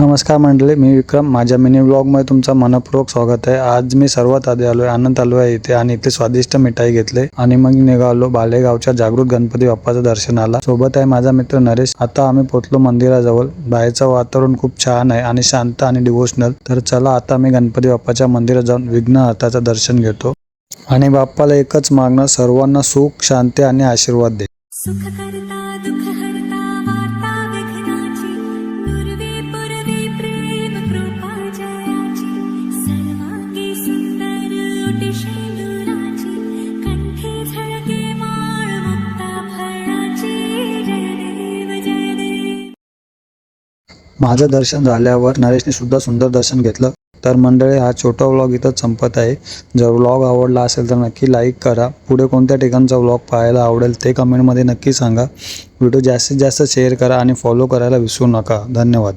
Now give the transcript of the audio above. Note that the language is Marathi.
नमस्कार मंडळी, मी विक्रम. माझ्या मिनी व्लॉगमध्ये तुमचं मनपूर्वक स्वागत आहे. आज मी सर्वात आधी आलोय आनंद आहे इथे आणि इथे स्वादिष्ट मिठाई घेतले आणि मग निघालो बालेगावच्या जागृत गणपती बाप्पाच्या दर्शनाला. सोबत आहे माझा मित्र नरेश. आता आम्ही पोहोचलो मंदिराजवळ. बाहेरचं वातावरण खूप छान आहे आणि शांत आणि डिवोशनल. तर चला आता मी गणपती बाप्पाच्या मंदिरात जाऊन विघ्नहर्त्याचं दर्शन घेतो आणि बाप्पाला एकच मागणं, सर्वांना सुख, शांती आणि आशीर्वाद दे. माझं दर्शन झाल्यावर नरेशने सुद्धा सुंदर दर्शन घेतलं. तर मंडळी, हा छोटा व्लॉग इथं संपत आहे. जर व्लॉग आवडला असेल तर नक्की लाईक करा. पुढे कोणत्या ठिकाणचा व्लॉग पाहायला आवडेल ते कमेंटमध्ये नक्की सांगा. व्हिडिओ जास्तीत जास्त शेअर करा आणि फॉलो करायला विसरू नका. धन्यवाद.